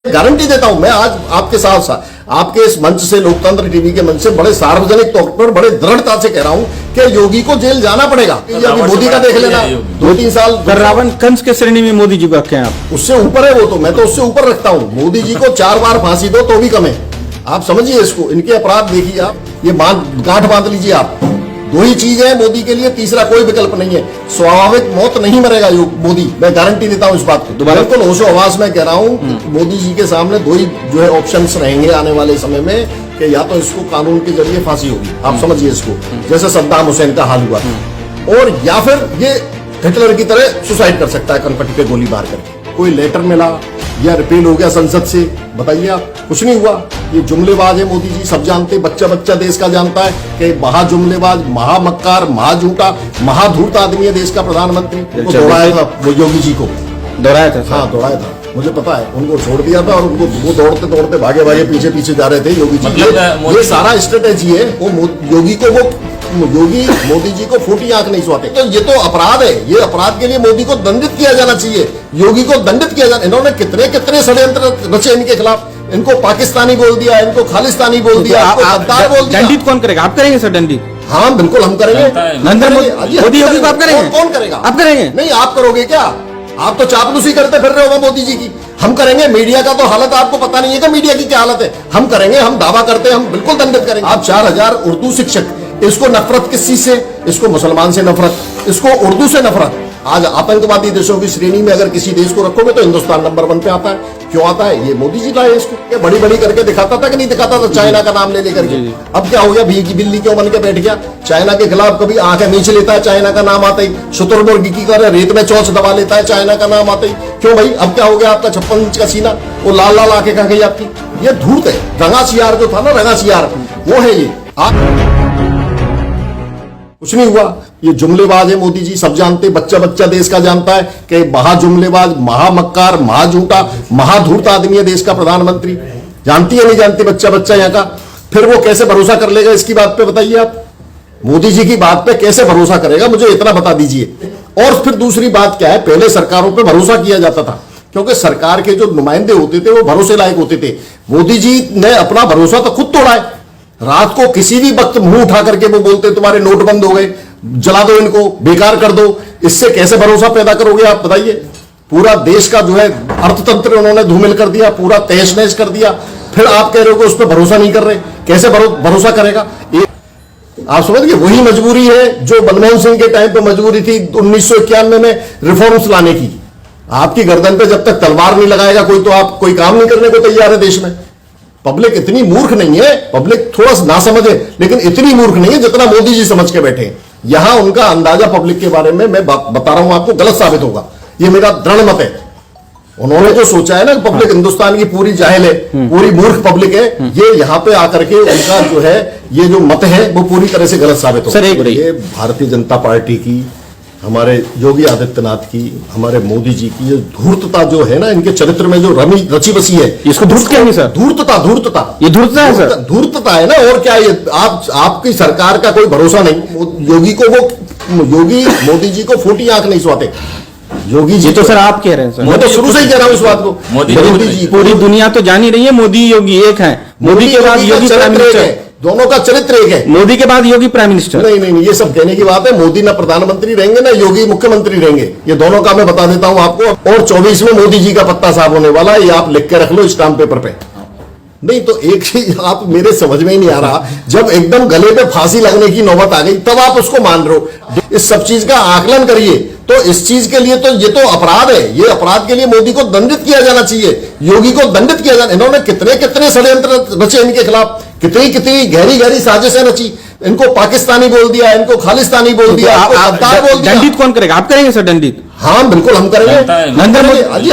Guarantee देता हूं मैं आज आपके साथ साथ आपके इस मंच से, लोकतंत्र टीवी के मंच से बड़े सार्वजनिक तौर पर बड़े दृढ़ता से कह रहा हूं कि योगी को जेल जाना पड़ेगा। ये अभी मोदी का देख लेना, 2-3 साल रावण कंस के श्रेणी में मोदी जी को रखे हैं आप? उससे ऊपर है वो, तो मैं तो उससे ऊपर रखता हूं। मोदी जी को 4 बार फांसी दो तो भी कम है। आप समझिए इसको, इनके अपराध देखिए आप, ये गांठ बांध लीजिए आप। 2 ही चीज है मोदी के लिए, तीसरा कोई विकल्प नहीं है। स्वाभाविक मौत नहीं मरेगा मोदी, मैं गारंटी देता हूं इस बात को। बिल्कुल होशो आवाज में कह रहा हूं, मोदी जी के सामने 2 ही जो है ऑप्शंस रहेंगे आने वाले समय में, कि या तो इसको कानून के जरिए फांसी होगी, आप समझिए इसको, जैसे सद्दाम हुसैन का हाल हुआ, और या फिर ये हिटलर की तरह सुसाइड कर सकता है कनपट्टी पे गोली मार करके। कोई लेटर मिला या रिपील हो गया संसद से, बताइए आप, कुछ नहीं हुआ। ये जुमलेबाज है मोदी जी, सब जानते, बच्चा बच्चा देश का जानता है कि महाजुमलेबाज, महामक्कार, महाझूठा, महाधूर्त आदमी है देश का प्रधानमंत्री। वो दोहराया था वो योगी जी को, दोहराया था। हाँ दोहराया था, मुझे पता है। उनको छोड़ दिया था और उनको वो दौड़ते दौड़ते भागे भागे पीछे पीछे जा रहे थे योगी जी। ये सारा स्ट्रेटेजी है। वो योगी को मोदी जी को फूटी आंख नहीं सुहाते। तो ये तो अपराध है, ये अपराध के लिए मोदी को दंडित किया जाना चाहिए, योगी को दंडित किया जाना। इन्होंने कितने कितने षड्यंत्र रचे इनके खिलाफ। इनको पाकिस्तानी बोल दिया, इनको खालिस्तानी बोल दिया, गद्दार बोल दिया। दंडित कौन करेगा? आप करेंगे सर दंडित? हाँ बिल्कुल हम करेंगे। मोदी योगी को आप करेंगे? कौन करेगा? आप करेंगे? नहीं, आप करोगे क्या? आप तो चापलूसी करते फिर रहे हो मोदी जी की। हम करेंगे। मीडिया का तो हालत आपको पता नहीं है कि मीडिया की क्या हालत है। हम करेंगे, हम दावा करते हैं, हम बिल्कुल दंडित करेंगे। आप 4000 उर्दू शिक्षक, इसको नफरत किस चीज से? इसको मुसलमान से नफरत, इसको उर्दू से नफरत। आज आतंकवादी देशों की श्रेणी में अगर किसी देश को रखोगे तो हिंदुस्तान नंबर 1 पे आता है। क्यों आता है? ये मोदी जी लाए इसको। ये बड़ी बड़ी करके दिखाता था कि नहीं दिखाता था, चाइना का नाम ले लेकर के। अब क्या हो गया? भीगी बिल्ली क्यों बन के बैठ गया? चाइना के खिलाफ कभी आंखें नीचे लेता है चाइना का नाम आता ही, शुतुरमुर्ग की तरह रेत में चौंच दबा लेता है चाइना का नाम आता ही। क्यों भाई? अब क्या हो गया? आपका 56 इंच का सीना, वो लाल लाल आंखें कहां गई आपकी? ये धूर्त है। रंगासियार जो था ना, रंगासियार, वो है ये। कुछ नहीं हुआ। ये जुमलेबाज है मोदी जी, सब जानते, बच्चा बच्चा देश का जानता है कि महाजुमलेबाज, महामक्कार, महाझूठा, महाधूर्त आदमी है देश का प्रधानमंत्री। जानती है नहीं जानती बच्चा बच्चा यहाँ का? फिर वो कैसे भरोसा कर लेगा इसकी बात पे? बताइए आप, मोदी जी की बात पे कैसे भरोसा करेगा? मुझे इतना बता दीजिए। और फिर दूसरी बात क्या है, पहले सरकारों पे भरोसा किया जाता था क्योंकि सरकार के जो नुमाइंदे होते थे वो भरोसे लायक होते थे। मोदी जी ने अपना भरोसा तो खुद तोड़ा है। रात को किसी भी वक्त मुंह उठा करके वो बोलते तुम्हारे नोट बंद हो गए, जला दो इनको, बेकार कर दो। इससे कैसे भरोसा पैदा करोगे आप? बताइए। पूरा देश का जो है अर्थतंत्र उन्होंने धूमिल कर दिया, पूरा तहस नहस कर दिया। फिर आप कह रहे हो कि उस पर भरोसा नहीं कर रहे। कैसे भरोसा करेगा? आप समझिए, वही मजबूरी है जो मनमोहन सिंह के टाइम पे मजबूरी थी 1991 में रिफॉर्म्स लाने की। आपकी गर्दन पे जब तक तलवार नहीं लगाएगा कोई, तो आप कोई काम नहीं करने को तैयार है देश में। पब्लिक इतनी मूर्ख नहीं है, पब्लिक थोड़ा ना समझे, लेकिन इतनी मूर्ख नहीं है जितना मोदी जी समझ के बैठे हैं। यहां उनका अंदाजा पब्लिक के बारे में मैं बता रहा हूं आपको, गलत साबित होगा। ये मेरा दृढ़ मत है। उन्होंने जो सोचा है ना, पब्लिक हिंदुस्तान की पूरी जाहिल है, पूरी मूर्ख पब्लिक है, ये यहां पे आकर के उनका जो है ये जो मत है वो पूरी तरह से गलत साबित होगा। ये भारतीय जनता पार्टी की, हमारे योगी आदित्यनाथ की, हमारे मोदी जी की ये धूर्तता जो है ना, इनके चरित्र में जो रची बसी है, इसको धूर्त क्या है सर? धूर्तता, ये धूर्तता है सर, धूर्तता है ना। और क्या? ये आपकी सरकार का कोई भरोसा नहीं। योगी मोदी जी को फूटी आंख नहीं सुहाते। योगी जी तो सर आप कह रहे हैं सर, मैं तो शुरू से ही कह रहा हूं इस बात को। मोदी जी पूरी दुनिया तो जान ही रही है, मोदी योगी एक है। मोदी के बाद योगी प्राइम मिनिस्टर, दोनों का चरित्र एक है। मोदी के बाद योगी प्राइम मिनिस्टर। नहीं, ये सब कहने की बात है। मोदी ना प्रधानमंत्री रहेंगे ना योगी मुख्यमंत्री रहेंगे, ये दोनों का मैं बता देता हूं आपको। और 24 में मोदी जी का पत्ता साफ होने वाला है, ये आप लिख के रख लो स्टाम्प पेपर पे। नहीं तो एक चीज आप मेरे समझ में ही नहीं आ रहा, जब एकदम गले पे फांसी लगने की नौबत आ गई तब आप उसको मान रहे हो। इस सब चीज का आकलन करिए। तो इस चीज के लिए तो ये तो अपराध है। ये अपराध के लिए मोदी को दंडित किया जाना चाहिए, योगी को दंडित किया जाना। इन्होंने कितने कितने षड्यंत्र रचे इनके खिलाफ, कितनी कितनी गहरी गहरी साजिशें रची। इनको पाकिस्तानी बोल दिया, इनको खालिस्तानी बोल दिया, गद्दार बोल दिया। दंडित कौन करेगा? आप करेंगे सर दंडित? हाँ बिल्कुल हम करेंगे।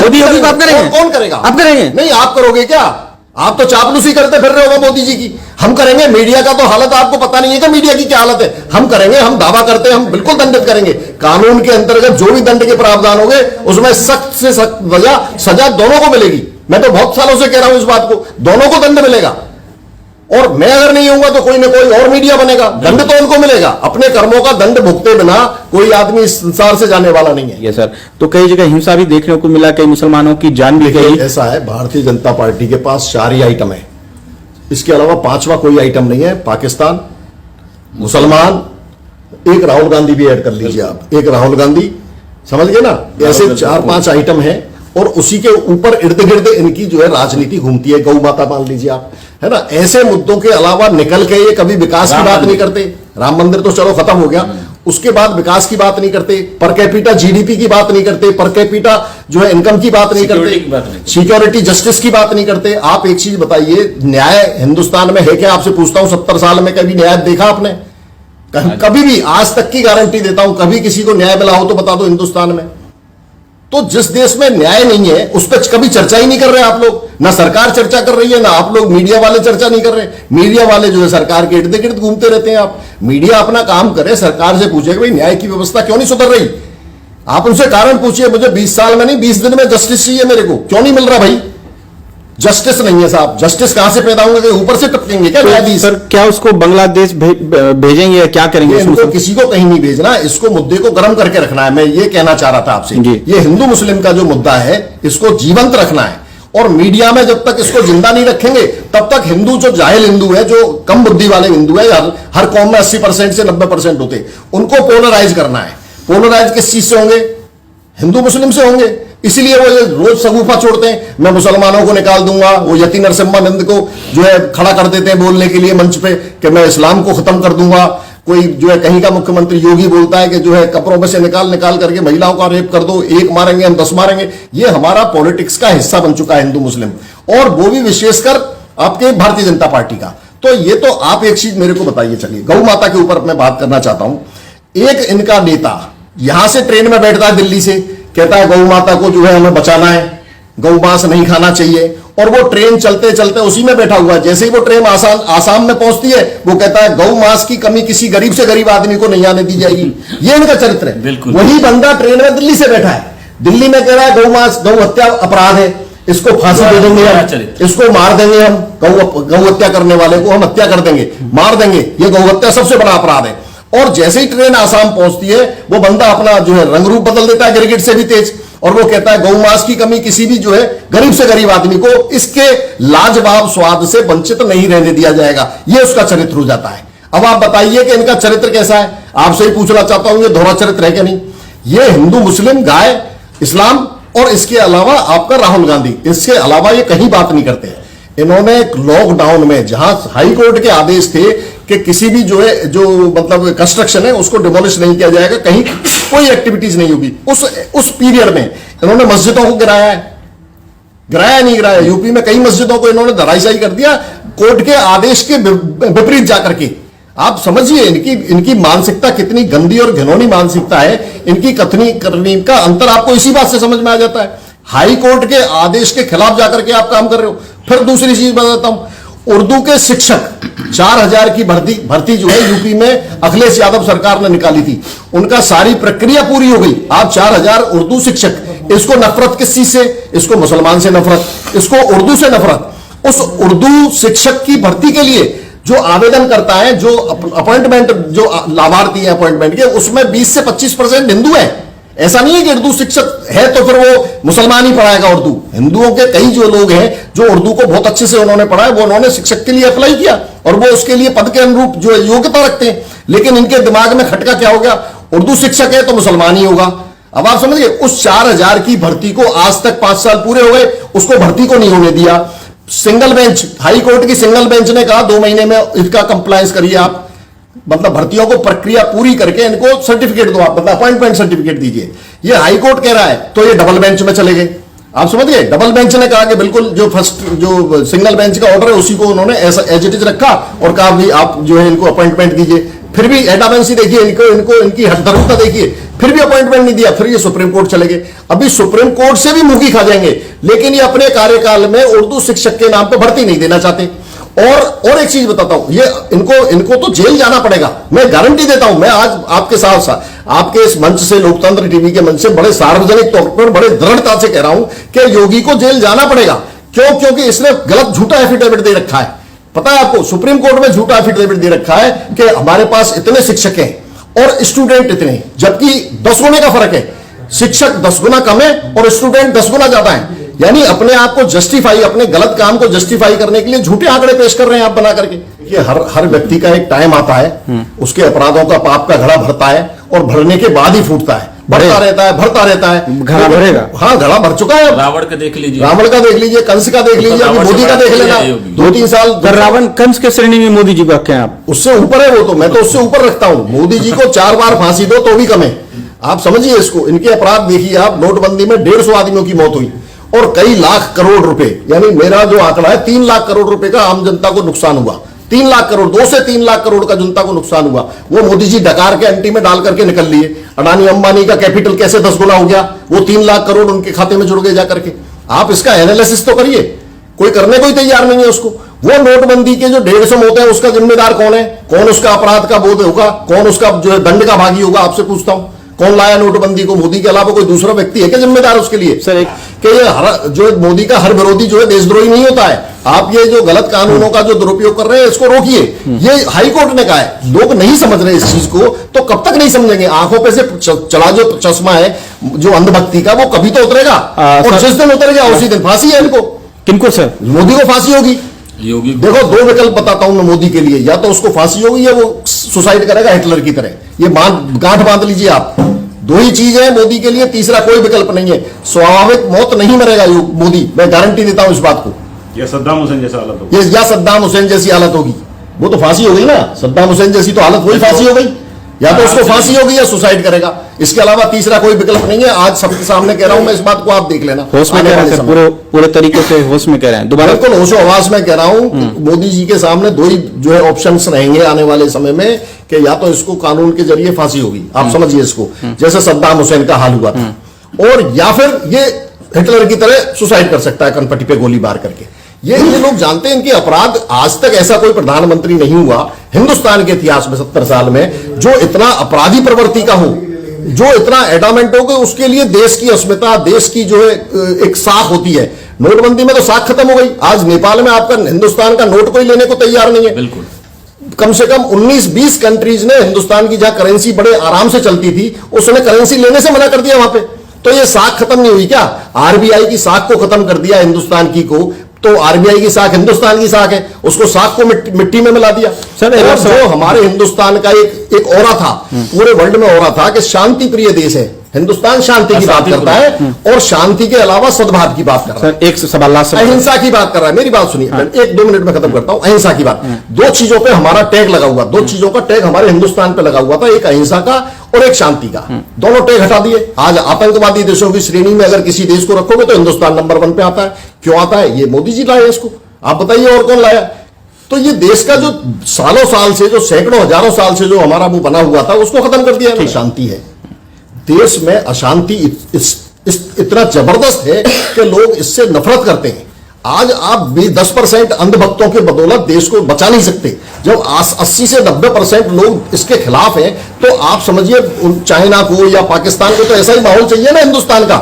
मोदी योगी को आप करेंगे? कौन करेगा? आप करेंगे? नहीं, आप करोगे क्या? आप तो चापलूसी करते फिर रहे हो मोदी जी की। हम करेंगे। मीडिया का तो हालत आपको पता नहीं है कि मीडिया की क्या हालत है। हम करेंगे, हम दावा करते हैं, हम बिल्कुल दंडित करेंगे। कानून के अंतर्गत जो भी दंड के प्रावधान होंगे उसमें सख्त से सख्त सजा दोनों को मिलेगी। मैं तो बहुत सालों से कह रहा हूं इस बात को, दोनों को दंड मिलेगा। और मैं अगर नहीं होऊंगा तो कोई ना कोई और मीडिया बनेगा, दंड तो उनको मिलेगा। अपने कर्मों का दंड भुगते बिना कोई आदमी इस संसार से जाने वाला नहीं है। ये सर, तो कई जगह हिंसा भी देखने को मिला, कई मुसलमानों की जान भी गई। ऐसा है, भारतीय जनता पार्टी के पास 4 ही आइटम है, इसके अलावा 5वां कोई आइटम नहीं है। पाकिस्तान, मुसलमान, एक राहुल गांधी भी ऐड कर लीजिए आप, एक राहुल गांधी, समझ गए ना। ऐसे 4-5 आइटम है और उसी के ऊपर इर्द गिर्द इनकी जो है राजनीति घूमती है। गौ माता मान लीजिए आप, है ना। ऐसे मुद्दों के अलावा निकल के ये कभी विकास की बात नहीं करते। राम मंदिर तो चलो खत्म हो गया, उसके बाद विकास की बात नहीं करते, पर कैपिटा जीडीपी की बात नहीं करते, पर कैपिटा जो है इनकम की बात नहीं करते, सिक्योरिटी जस्टिस की बात नहीं करते। आप एक चीज बताइए, न्याय हिंदुस्तान में है क्या? आपसे पूछता हूं, 70 साल में कभी न्याय देखा आपने? कभी भी, आज तक की गारंटी देता हूं, कभी किसी को न्याय मिला हो तो बता दो हिंदुस्तान में। तो जिस देश में न्याय नहीं है उस पर कभी चर्चा ही नहीं कर रहे आप लोग, ना सरकार चर्चा कर रही है, ना आप लोग मीडिया वाले चर्चा नहीं कर रहे। मीडिया वाले जो है सरकार के इर्द गिर्द घूमते रहते हैं। आप मीडिया अपना काम करे, सरकार से पूछे कि भाई न्याय की व्यवस्था क्यों नहीं सुधर रही। आप उनसे कारण पूछिए, मुझे 20 साल में नहीं 20 दिन में जस्टिस चाहिए मेरे को, क्यों नहीं मिल रहा भाई? जस्टिस नहीं है साहब, जस्टिस कहां से पैदा होंगे? ऊपर से टपकेंगे क्या न्यायाधीश? सर, क्या उसको बांग्लादेश भेजेंगे या क्या करेंगे? इनको किसी को कहीं नहीं भेजना, इसको मुद्दे को गर्म करके रखना है। मैं ये कहना चाह रहा था आपसे, ये हिंदू मुस्लिम का जो मुद्दा है इसको जीवंत रखना है। और मीडिया में जब तक इसको जिंदा नहीं रखेंगे तब तक हिंदू, जो जाहिल हिंदू है, जो कम बुद्धि वाले हिंदू है, हर कौम में 80% से 90% होते, उनको पोलराइज करना है। पोलराइज किस चीज से होंगे? हिंदू मुस्लिम से होंगे। इसलिए वो ये रोज सगुफा छोड़ते हैं, मैं मुसलमानों को निकाल दूंगा। वो यति नरसिम्हानंद को जो है खड़ा कर देते हैं बोलने के लिए मंच पे कि मैं इस्लाम को खत्म कर दूंगा। कोई जो है कहीं का मुख्यमंत्री योगी बोलता है कि जो है कपड़ों में से निकाल निकाल करके महिलाओं का रेप कर दो, 1 मारेंगे हम 10 मारेंगे। ये हमारा पॉलिटिक्स का हिस्सा बन चुका है हिंदू मुस्लिम, और वो भी विशेषकर आपके भारतीय जनता पार्टी का। तो ये तो आप एक चीज मेरे को बताइए, चलिए गौ माता के ऊपर मैं बात करना चाहता हूं। एक इनका नेता यहां से ट्रेन में बैठता है दिल्ली से, कहता है गौ माता को जो है हमें बचाना है, गौ मांस नहीं खाना चाहिए, और वो ट्रेन चलते चलते उसी में बैठा हुआ है। जैसे ही वो ट्रेन आसाम में पहुंचती है वो कहता है गौ मांस की कमी किसी गरीब से गरीब आदमी को नहीं आने दी जाएगी। ये इनका चरित्र है। वही बंदा ट्रेन में दिल्ली से बैठा है, दिल्ली में कह रहा है गौ हत्या अपराध है, इसको फांसी दे देंगे हम, इसको मार देंगे हम, गौ हत्या करने वाले को हम हत्या कर देंगे, मार देंगे, ये गौ हत्या सबसे बड़ा अपराध है। और जैसे ही ट्रेन आसाम पहुंचती है वो बंदा अपना जो है रंग रूप बदल देता है गिरगिट से भी तेज, और वो कहता है गौ मांस की कमी किसी भी जो है गरीब से गरीब आदमी को इसके लाजवाब स्वाद से वंचित नहीं रहने दिया जाएगा। ये उसका चरित्र हो जाता है। अब आप बताइए कि इनका चरित्र कैसा है? आपसे ही पूछना चाहता हूं, ये दोहरा चरित्र है क्या नहीं? ये हिंदू मुस्लिम, गाय, इस्लाम, और इसके अलावा आपका राहुल गांधी, इसके अलावा ये कहीं बात नहीं करते हैं। इन्होंने लॉकडाउन में जहां हाई कोर्ट के आदेश थे कि किसी भी जो है जो मतलब कंस्ट्रक्शन है उसको डिमोलिश नहीं किया जाएगा, कहीं कोई एक्टिविटीज नहीं होगी, उस पीरियड में इन्होंने मस्जिदों को गिराया है, गिराया नहीं गिराया? यूपी में कई मस्जिदों को इन्होंने धराशायी कर दिया कोर्ट के आदेश के विपरीत जाकर के। आप समझिए इनकी मानसिकता कितनी गंदी और घिनौनी मानसिकता है। इनकी कथनी करनी का अंतर आपको इसी बात से समझ में आ जाता है। हाई कोर्ट के आदेश के खिलाफ जाकर के आप काम कर रहे हो। फिर दूसरी चीज बताता हूं, उर्दू के शिक्षक 4000 की भर्ती जो है यूपी में अखिलेश यादव सरकार ने निकाली थी, उनका सारी प्रक्रिया पूरी हो गई। आप 4000 उर्दू शिक्षक, इसको नफरत किस चीज से? इसको मुसलमान से नफरत, इसको उर्दू से नफरत। उस उर्दू शिक्षक की भर्ती के लिए जो आवेदन करता है, जो अपॉइंटमेंट, जो लाभार्थी है अपॉइंटमेंट के, उसमें 20 से 25% हिंदू है। ऐसा नहीं है कि उर्दू शिक्षक है तो फिर वो मुसलमान ही पढ़ाएगा उर्दू। हिंदुओं के कई जो लोग हैं जो उर्दू को बहुत अच्छे से उन्होंने पढ़ा है, वो उन्होंने शिक्षक के लिए अप्लाई किया और वो उसके लिए पद के अनुरूप जो योग्यता रखते हैं। लेकिन इनके दिमाग में खटका क्या हो गया? उर्दू शिक्षक है तो मुसलमान ही होगा। अब आप समझिए, उस 4000 की भर्ती को आज तक 5 साल पूरे हो गए, उसको भर्ती को नहीं होने दिया। सिंगल बेंच, हाई कोर्ट की सिंगल बेंच ने कहा 2 महीने में इसका कंप्लायंस करिए आप, मतलब भर्तियों को प्रक्रिया पूरी करके इनको सर्टिफिकेट दो आप, मतलब अपॉइंटमेंट सर्टिफिकेट दीजिए। ये हाई कोर्ट कह रहा है तो ये डबल बेंच में चले गए। आप समझ गए? डबल बेंच ने कहा कि बिल्कुल जो फर्स्ट जो सिंगल बेंच का ऑर्डर है उसी को उन्होंने ऐसा एज इट इज रखा और कहा भी आप जो है इनको अपॉइंटमेंट दीजिए। फिर भी एडामेंसी देखिए, इनको इनकी हठधर्मिता देखिए, फिर भी अपॉइंटमेंट नहीं दिया। फिर ये सुप्रीम कोर्ट चले गए। अभी सुप्रीम कोर्ट से भी मुंह की खा जाएंगे, लेकिन ये अपने कार्यकाल में उर्दू शिक्षक के नाम पर भर्ती नहीं देना चाहते। और एक चीज बताता हूं, ये इनको तो जेल जाना पड़ेगा, मैं गारंटी देता हूं। मैं आज आपके साथ आपके इस मंच से, लोकतंत्र टीवी के मंच से बड़े सार्वजनिक तौर पर बड़े दृढ़ता से कह रहा हूं कि योगी को जेल जाना पड़ेगा। क्यों? क्योंकि इसने गलत झूठा एफिडेविट दे रखा है। पता है आपको, सुप्रीम कोर्ट में झूठा एफिडेविट दे रखा है कि हमारे पास इतने शिक्षक हैं और स्टूडेंट इतने, जबकि 10 गुने का फर्क है। शिक्षक 10 गुना कम है और स्टूडेंट 10 गुना ज्यादा है। यानी अपने आप को जस्टिफाई, अपने गलत काम को जस्टिफाई करने के लिए झूठे आंकड़े पेश कर रहे हैं आप बना करके। ये हर व्यक्ति का एक टाइम आता है, उसके अपराधों का पाप का घड़ा भरता है और भरने के बाद ही फूटता है, बढ़ता रहता है, भरता रहता है। घड़ा भरेगा। हाँ, घड़ा भर चुका है। रावण का देख लीजिए, रावण का देख लीजिए, कंस का देख लीजिए, अभी मोदी का देख लेना। 2-3 साल रावण कंस के श्रेणी में मोदी जी को रखें आप? उससे ऊपर है वो तो, मैं तो उससे ऊपर रखता हूं। मोदी जी को 4 बार फांसी दो तो भी कम है। आप समझिए इसको, इनके अपराध देखिए आप। नोटबंदी में 150 आदमियों की मौत हुई और कई लाख करोड़ रुपए, यानी मेरा जो आंकड़ा है 3 लाख करोड़ रुपए का आम जनता को नुकसान हुआ। 3 लाख करोड़, 2 से 3 लाख करोड़ का जनता को नुकसान हुआ। वो मोदी जी डकार के एंटी में डाल करके निकल लिए। अडानी अंबानी का कैपिटल कैसे 10 गुना हो गया, वो 3 लाख करोड़ उनके खाते में जुड़ गए जाकर के। आप इसका एनालिसिस तो करिए, कोई करने को ही तैयार नहीं है उसको। वो नोटबंदी के जो 150 मौत है उसका जिम्मेदार कौन है? कौन उसका अपराध का बोध होगा? कौन उसका जो है दंड का भागी होगा? आपसे पूछता हूं, कौन लाया नोटबंदी को? मोदी के अलावा कोई दूसरा व्यक्ति है क्या जिम्मेदार उसके लिए? सर एक कि ये जो मोदी का हर विरोधी जो है देशद्रोही नहीं होता है। आप ये जो गलत कानूनों का जो दुरुपयोग कर रहे हैं इसको रोकिए। ये हाई कोर्ट ने कहा है। लोग नहीं समझ रहे इस चीज को, तो कब तक नहीं समझेंगे? आंखों पे से चला जो चश्मा है जो अंधभक्ति का, वो कभी तो उतरेगा। और जिस दिन उतरेगा उसी दिन फांसी है इनको। किनको सर? मोदी को फांसी होगी। योगी देखो, 2 विकल्प बताता हूं मैं मोदी के लिए, या तो उसको फांसी होगी या वो सुसाइड करेगा हिटलर की तरह। ये गांठ बांध लीजिए आप। 2 ही चीज है मोदी के लिए, तीसरा कोई विकल्प नहीं है। स्वाभाविक मौत नहीं मरेगा मोदी, मैं गारंटी देता हूं इस बात को। या सद्दाम हुसैन जैसा हालत होगी, या सद्दाम हुसैन जैसी हालत होगी। वो तो फांसी हो गई ना, सद्दाम हुसैन जैसी तो हालत वही फांसी हो गई। या तो उसको फांसी होगी या सुसाइड करेगा, इसके अलावा तीसरा कोई विकल्प नहीं है। आज सबके सामने कह रहा हूं मैं, इस बात को आप देख लेना। होश में कह रहे हैं सर, पूरे तरीके से होश में कह रहे हैं दोबारा? बिल्कुल होशो आवाज में कह रहा हूं। मोदी जी के सामने 2 ही जो है ऑप्शंस रहेंगे आने वाले समय में, कि या तो इसको कानून के जरिए फांसी होगी, आप समझिए इसको, जैसे सद्दाम हुसैन का हाल हुआ था, और या फिर ये हिटलर की तरह सुसाइड कर सकता है कनपट्टी पे गोली मार करके। ये लोग जानते हैं इनके अपराध। आज तक ऐसा कोई प्रधानमंत्री नहीं हुआ हिंदुस्तान के इतिहास में 70 साल में जो इतना अपराधी प्रवृत्ति का हो, जो इतना एडामेंट हो कि उसके लिए देश की अस्मिता, देश की जो है एक साख होती है। नोटबंदी में तो साख खत्म हो गई। आज नेपाल में आपका हिंदुस्तान का नोट कोई लेने को तैयार नहीं है। बिल्कुल, कम से कम 19-20 कंट्रीज ने हिंदुस्तान की जहां करेंसी बड़े आराम से चलती थी, उसने करेंसी लेने से मना कर दिया वहां पे। तो ये साख खत्म नहीं हुई क्या? आरबीआई की साख को खत्म कर दिया हिंदुस्तान की को, तो आरबीआई की साख हिंदुस्तान की साख है, उसको साख को मिट्टी में मिला दिया। सर, और जो हमारे हिंदुस्तान का एक ऑरा था, पूरे वर्ल्ड में ऑरा था कि शांति प्रिय देश है हिंदुस्तान, शांति की बात करता है और शांति के अलावा सद्भाव की बात कर रहा है। सर एक सवाल लास्ट, अहिंसा की बात कर रहा है। मेरी बात सुनिए, 1-2 मिनट में खत्म करता हूं। अहिंसा की बात, 2 चीजों पे हमारा टैग लगा हुआ, 2 चीजों का टैग हमारे हिंदुस्तान पे लगा हुआ था, एक अहिंसा का और एक शांति का। दोनों टैग हटा दिए। आज आतंकवादी देशों की श्रेणी में अगर किसी देश को रखोगे तो हिंदुस्तान नंबर 1 पे आता है। क्यों आता है? ये मोदी जी लाए इसको। आप बताइए और कौन लाया? तो ये देश का जो सालों साल से, जो सैकड़ों हजारों साल से जो हमारा वो बना हुआ था, उसको खत्म कर दिया। शांति है देश में, अशांति इतना जबरदस्त है कि लोग इससे नफरत करते हैं। आज आप 10% अंधभक्तों के बदौलत देश को बचा नहीं सकते। जब 80 से 90% लोग इसके खिलाफ हैं, तो आप समझिए चाइना को या पाकिस्तान को तो ऐसा ही माहौल चाहिए ना हिंदुस्तान का।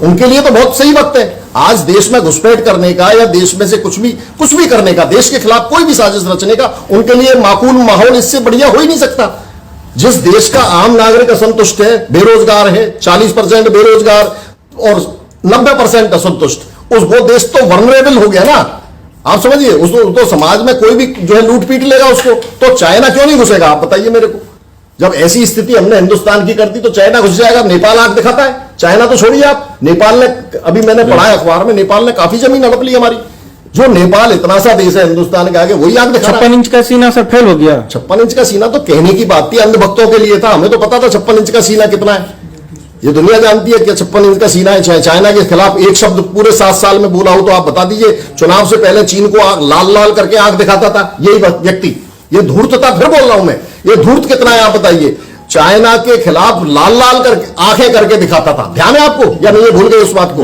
उनके लिए तो बहुत सही वक्त है आज देश में घुसपैठ करने का, या देश में से कुछ भी करने का, देश के खिलाफ कोई भी साजिश रचने का। उनके लिए माकूल माहौल इससे बढ़िया हो ही नहीं सकता। जिस देश का आम नागरिक असंतुष्ट है, बेरोजगार है, 40% बेरोजगार और 90% असंतुष्ट, वो देश तो वल्नरेबल हो गया ना। आप समझिए, उसको तो समाज में कोई भी जो है लूट पीट लेगा उसको। तो चाइना क्यों नहीं घुसेगा? आप बताइए मेरे को। जब ऐसी स्थिति हमने हिंदुस्तान की कर दी तो चाइना घुस जाएगा। नेपाल आंख दिखाता है, चाइना तो छोड़िए आप। नेपाल ने, अभी मैंने पढ़ा है अखबार में, नेपाल ने काफी जमीन हड़प ली हमारी। जो नेपाल इतना सा देश है हिंदुस्तान के आगे, वही आंख दिखा रहा है। 56 इंच का सीना सर फेल हो गया। 56 इंच का सीना तो कहने की बात थी, अंधभक्तों के लिए था। हमें तो पता था 56 इंच का सीना कितना है। ये दुनिया जानती है कि 56 इंच का सीना है। चाइना के खिलाफ एक शब्द पूरे 7 साल में बोला हो तो आप बता दीजिए। चुनाव से पहले चीन को लाल लाल करके आंख दिखाता था यही व्यक्ति। ये धूर्तता, फिर बोल रहा हूं मैं, ये धूर्त कितना है आप बताइए। चाइना के खिलाफ लाल लाल करके आंखें करके दिखाता था। ध्यान है आपको या नहीं? ये भूल गए उस बात को?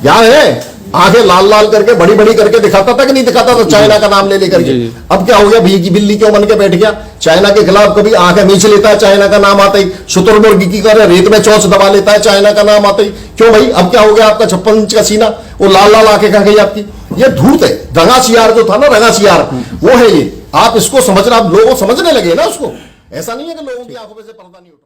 याद है? आंखें लाल लाल करके बड़ी बड़ी करके दिखाता था कि नहीं दिखाता था? चाइना का नाम ले लेकर के। अब क्या हो गया? भीगी बिल्ली क्यों बन के बैठ गया? चाइना के खिलाफ कभी आंखें मीच लेता है चाइना का नाम आता ही। शुतुरमुर्ग की तरह रेत में चोंच दबा लेता है चाइना का नाम आता ही। क्यों भाई? अब क्या हो गया आपका 56 इंच का सीना? वो लाल लाल आंखें कहां गई आपकी? ये धूर्त है। रंगासियार जो था ना, रंगासियार, वो है ये। आप इसको समझना, आप लोगों समझने लगे ना उसको। ऐसा नहीं है कि लोगों की आंखों में से पर्दा नहीं उठ